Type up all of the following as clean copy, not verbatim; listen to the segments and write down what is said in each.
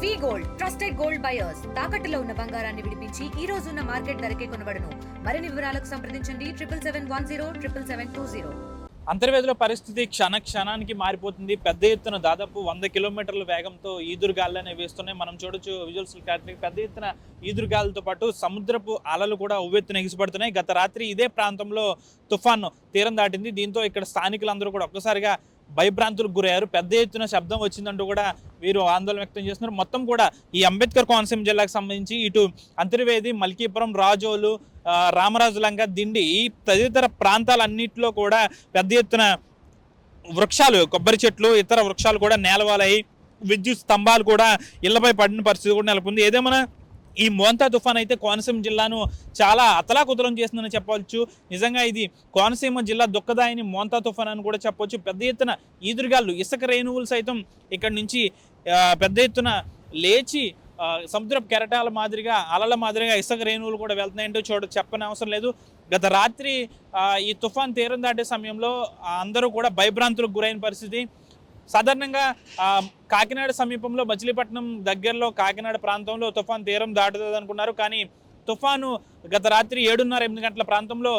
వి gold trusted gold buyers తాకట్టులో ఉన్న బంగారాన్ని విడిపించి ఈ రోజు ఉన్న మార్కెట్ ధరకే కొనబడును. మరిన్ని వివరాలకు సంప్రదించండి 7710 అంతర్వేదిలో పరిస్థితి క్షణానికి మారిపోతుంది. పెద్ద ఎత్తున దాదాపు 100 కిలోమీటర్ల వేగంతో ఈదురుగాలునే వేస్తున్నాయి. మనం చూడొచ్చు విజువల్స్ క్యాటరింగ్. పెద్ద ఎత్తున ఈదురుగాలతో పాటు సముద్రపు అలలు కూడా ఉవ్వెత్తున ఎగిసిపడుతున్నాయి. గత రాత్రి ఇదే ప్రాంతంలో తుఫాను తీరం దాటింది. దీంతో ఇక్కడ స్థానికులందరూ కూడా ఒక్కసారిగా భయభ్రాంతులకు గురయ్యారు. పెద్ద ఎత్తున శబ్దం వచ్చిందంటూ కూడా వీరు ఆందోళన వ్యక్తం చేస్తున్నారు. మొత్తం కూడా ఈ అంబేద్కర్ కోనసీమ జిల్లాకు సంబంధించి ఇటు అంతర్వేది, మల్కీపురం, రాజోలు, రామరాజులంక, దిండి ఈ తదితర ప్రాంతాలన్నింటిలో కూడా పెద్ద ఎత్తున వృక్షాలు, కొబ్బరి చెట్లు, ఇతర వృక్షాలు కూడా నేలవాలయ్యి విద్యుత్ స్తంభాలు కూడా ఇళ్లపై పడిన పరిస్థితి కూడా నెలకొంది. ఏదేమైనా ఈ మోంతా తుఫాన్ అయితే కోనసీమ జిల్లాను చాలా అతలాకుతలం చేస్తుందని చెప్పవచ్చు. నిజంగా ఇది కోనసీమ జిల్లా దుఃఖదాయిని మోంతా తుఫాన్ అని కూడా చెప్పవచ్చు. పెద్ద ఎత్తున ఈదురుగాళ్ళు, ఇసుక రేణువులు సైతం ఇక్కడ నుంచి పెద్ద ఎత్తున లేచి సముద్రపు కెరటాల మాదిరిగా, అలల మాదిరిగా ఇసుక రేణువులు కూడా వెళ్తున్నాయంటూ చెప్పని అవసరం లేదు. గత రాత్రి ఈ తుఫాన్ తీరం దాటే సమయంలో అందరూ కూడా భయభ్రాంతులకు గురైన పరిస్థితి. సాధారణంగా కాకినాడ సమీపంలో మచిలీపట్నం దగ్గరలో కాకినాడ ప్రాంతంలో తుఫాన్ తీరం దాటుతుంది అనుకున్నారు. కానీ తుఫాను గత రాత్రి 7:30-8 గంటల ప్రాంతంలో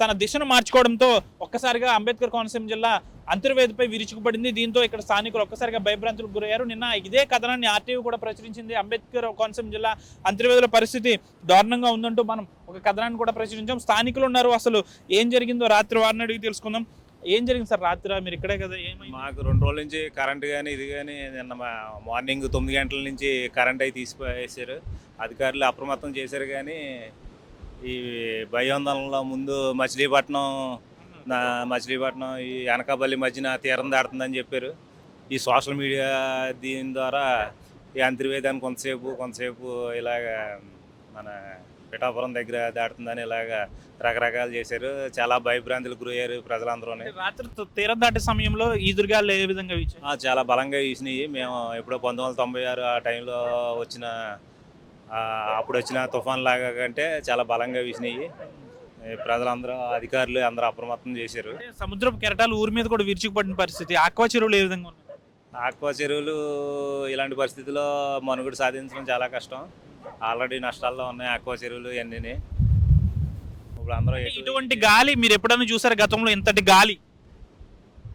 తన దిశను మార్చుకోవడంతో ఒక్కసారిగా అంబేద్కర్ కోనసీమ జిల్లా అంతర్వేదిపై విరుచుకుపడింది. దీంతో ఇక్కడ స్థానికులు ఒక్కసారిగా భయభ్రాంతులకు గురయ్యారు. నిన్న ఇదే కథనాన్ని ఆర్టీవీ కూడా ప్రచురించింది. అంబేద్కర్ కోనసీమ జిల్లా అంతర్వేదిలో పరిస్థితి దారుణంగా ఉందంటూ మనం ఒక కథనాన్ని కూడా ప్రచురించాం. స్థానికులు ఉన్నారు. అసలు ఏం జరిగిందో రాత్రి వారిని అడిగి తెలుసుకుందాం. ఏం జరిగింది సార్ రాత్రి? మీరు ఇక్కడే కదా. ఏమైంది? మాకు 2 రోజుల నుంచి కరెంట్ కానీ ఇది కానీ నిన్న మార్నింగ్ 9 గంటల నుంచి కరెంట్ అయి తీసివేసారు. అధికారులు అప్రమత్తం చేశారు. కానీ ఈ భయాందోళనలో ముందు మచిలీపట్నం ఈ అనకాపల్లి మధ్యన తీరం దాడుతుందని చెప్పారు. ఈ సోషల్ మీడియా దీని ద్వారా ఈ అంతర్వేదాన్ని కొంతసేపు ఇలాగ మన పిఠాపురం దగ్గర దాటుతుందని ఇలాగ రకరకాలు చేశారు. చాలా భయభ్రాంతులకు గురయ్యారు ప్రజలందరూ. రాత్రి తీరం దాటే సమయంలో ఈదురుగాలు ఏ విధంగా వీచాయి? చాలా బలంగా వీసినాయి. మేము ఎప్పుడో 1996 ఆ టైంలో అప్పుడు వచ్చిన తుఫాన్ లాగా కంటే చాలా బలంగా వీసినాయి. ప్రజలందరూ, అధికారులు అందరూ అప్రమత్తం చేశారు. సముద్రపు కెరటాలు ఊరి మీద కూడా విరుచుకుపడిన పరిస్థితి. ఆక్వా చెరువులు ఏ విధంగా ఉన్నాయి? ఆక్వా చెరువులు ఇలాంటి పరిస్థితుల్లో మనుగడ సాధించడం చాలా కష్టం. ఆల్రెడీ నష్టాల్లో ఉన్నాయి ఆక్వా చెరువులు ఇవన్నీ. ఇప్పుడు అందరూ ఇటువంటి గాలి మీరు ఎప్పుడైనా చూసారు గతంలో? ఇంతటి గాలి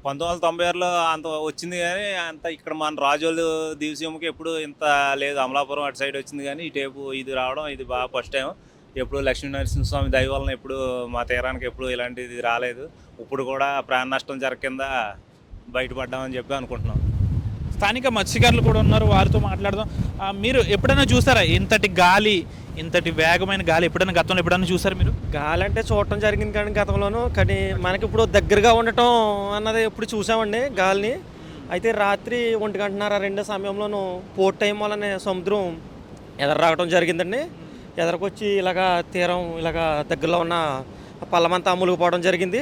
1996లో అంత వచ్చింది. కానీ అంత ఇక్కడ మన రాజోలు దివసీమకి ఎప్పుడు ఇంత లేదు. అమలాపురం అటు సైడ్ వచ్చింది. కానీ ఇటేపు ఇది రావడం ఇది బాగా ఫస్ట్ టైం. ఎప్పుడు లక్ష్మీనరసింహస్వామి దయ వలన ఎప్పుడు మా తీరానికి ఎప్పుడు ఇలాంటిది రాలేదు. ఇప్పుడు కూడా ప్రాణ నష్టం కింద బయటపడ్డామని చెప్పి అనుకుంటున్నాం. స్థానిక మత్స్యకారులు కూడా ఉన్నారు, వారితో మాట్లాడదాం. మీరు ఎప్పుడైనా చూసారా ఇంతటి గాలి, ఇంతటి వేగమైన గాలి ఎప్పుడైనా గతంలో ఎప్పుడైనా చూసారు మీరు? గాలి అంటే చూడటం జరిగింది కానీ గతంలోనూ. కానీ మనకి ఇప్పుడు దగ్గరగా ఉండటం అన్నది ఎప్పుడు చూసామండి గాలిని. అయితే రాత్రి 1:30-2 సమయంలోనూ పోర్ట్ టైం వల్లనే సముద్రం ఎదర రావడం జరిగిందండి. ఎదరకొచ్చి ఇలాగా తీరం ఇలాగా దగ్గరలో ఉన్న పల్లమంతా మునిగిపోవడం జరిగింది.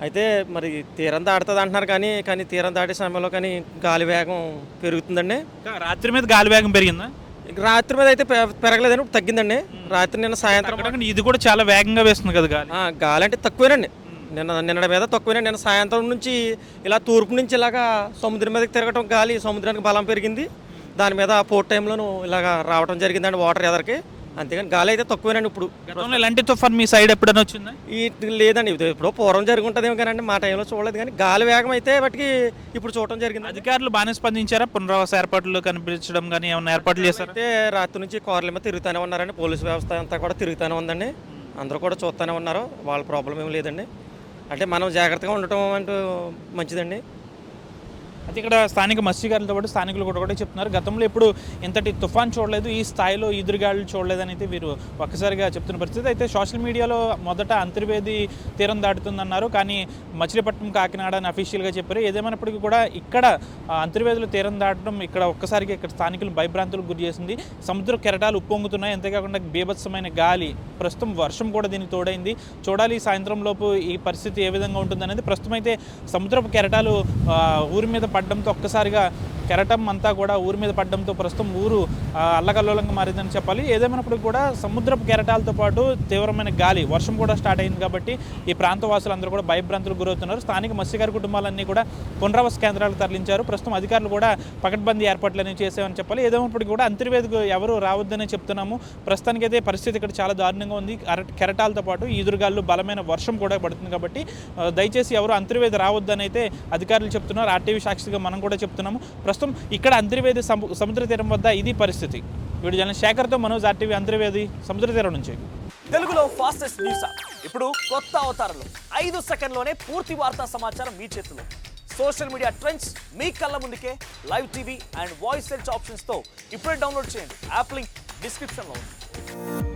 అయితే మరి తీరం దాటుతుంది అంటున్నారు. కానీ తీరం దాటే సమయంలో కానీ గాలి వేగం పెరుగుతుందండి. రాత్రి మీద గాలి వేగం పెరిగిందా? రాత్రి మీద అయితే పెరగలేదండి, ఇప్పుడు తగ్గిందండి. రాత్రి నిన్న సాయంత్రం ఇది కూడా చాలా వేగంగా వేస్తుంది కదా గాలి. గాలి అంటే తక్కువేనండి. నిన్న మీద తక్కువేనండి. నిన్న సాయంత్రం నుంచి ఇలా తూర్పు నుంచి ఇలాగా సముద్రం మీదకి తిరగటం గాలి, సముద్రానికి బలం పెరిగింది. దాని మీద పోర్ట్ టైంలోనూ ఇలాగా రావడం జరిగిందండి వాటర్ ఎదరికి. అంతేగాని గాలి అయితే తక్కువేనండి. ఇప్పుడు గతంలో ఇలాంటి తుఫాన్ మీ సైడ్ ఎప్పుడైనా వచ్చిందా? లేదండి, ఇప్పుడు పూర్వం జరుగుంటుందేమో కానండి మా టైంలో చూడలేదు. కానీ గాలి వేగం అయితే వాటికి ఇప్పుడు చూడటం జరిగింది. అధికారులు బాగానే స్పందించారా? పునరావాస ఏర్పాట్లు కనిపించడం కానీ ఏమైనా ఏర్పాట్లు చేశారు? అయితే రాత్రి నుంచి కార్ల మీద తిరుగుతూనే ఉన్నారండి. పోలీసు వ్యవస్థ అంతా కూడా తిరుగుతూనే ఉందండి. అందరూ కూడా చూస్తూనే ఉన్నారు. వాళ్ళ ప్రాబ్లం ఏం లేదండి. అంటే మనం జాగ్రత్తగా ఉండటం అంటూ మంచిదండి. అయితే ఇక్కడ స్థానిక మత్స్యకారులతో పాటు స్థానికులు కూడా చెప్తున్నారు గతంలో ఎప్పుడు ఇంతటి తుఫాన్ చూడలేదు, ఈ స్థాయిలో ఈదురుగాలు చూడలేదని అయితే వీరు ఒక్కసారిగా చెప్తున్న పరిస్థితి. అయితే సోషల్ మీడియాలో మొదట అంతర్వేది తీరం దాటుతుందన్నారు. కానీ మచిలీపట్నం, కాకినాడ అని అఫీషియల్గా చెప్పారు. ఏదేమైనప్పటికీ కూడా ఇక్కడ అంతర్వేదిలో తీరం దాటడం ఇక్కడ ఒక్కసారిగా ఇక్కడ స్థానికులు భయభ్రాంతులకు గురి చేసింది. సముద్ర కెరటాలు ఉప్పొంగుతున్నాయి. అంతేకాకుండా బీభత్సమైన గాలి, ప్రస్తుతం వర్షం కూడా దీనికి తోడైంది. చూడాలి సాయంత్రం లోపు ఈ పరిస్థితి ఏ విధంగా ఉంటుందనేది. ప్రస్తుతం అయితే సముద్రపు కెరటాలు ఊరి మీద పడడంతో ఒక్కసారిగా కెరటం అంతా కూడా ఊరి మీద పడడంతో ప్రస్తుతం ఊరు అల్లకల్లోలంగా మారిందని చెప్పాలి. ఏదేమైనప్పుడు కూడా సముద్రపు కెరటాలతో పాటు తీవ్రమైన గాలి వర్షం కూడా స్టార్ట్ అయింది కాబట్టి ఈ ప్రాంత వాసులందరూ కూడా భయభ్రాంతులకు గురవుతున్నారు. స్థానిక మత్స్యకార కుటుంబాలన్నీ కూడా పునరావాస కేంద్రాలకు తరలించారు. ప్రస్తుతం అధికారులు కూడా పకడ్బందీ ఏర్పాట్లన్నీ చేసామని చెప్పాలి. ఏదేమైనప్పటికీ కూడా అంతర్వేదికి ఎవరు రావద్దనే చెప్తున్నాము. ప్రస్తుతానికైతే పరిస్థితి ఇక్కడ చాలా దారుణంగా ఉంది. కెరటాలతో పాటు ఈదురుగాలు బలమైన వర్షం కూడా పడుతుంది కాబట్టి దయచేసి ఎవరు అంతర్వేది రావద్దని అయితే అధికారులు చెప్తున్నారు. ఆర్టీవీ సాక్షిగా మనం కూడా చెప్తున్నాము. ప్రస్తుతం ఇక్కడ అంతర్వేది సముద్ర తీరం వద్ద ఇది పరిస్థితి. వీడియో జర్నలిస్ట్ శేఖర్తో మనోజ్, ఆర్టీవీ అంతర్వేది సముద్ర తీరం నుంచి. తెలుగులో ఫాస్టెస్ట్ న్యూస్ యాప్ ఇప్పుడు కొత్త అవతారంలో 5 సెకండ్లోనే పూర్తి వార్తా సమాచారం మీ చేతిలో. సోషల్ మీడియా ట్రెండ్స్ మీ కళ్ళ ముందుకే live TV and voice search ఆప్షన్స్తో ఇప్పుడే డౌన్లోడ్ చేయండి. యాప్ లింక్ డిస్క్రిప్షన్లో ఉంది.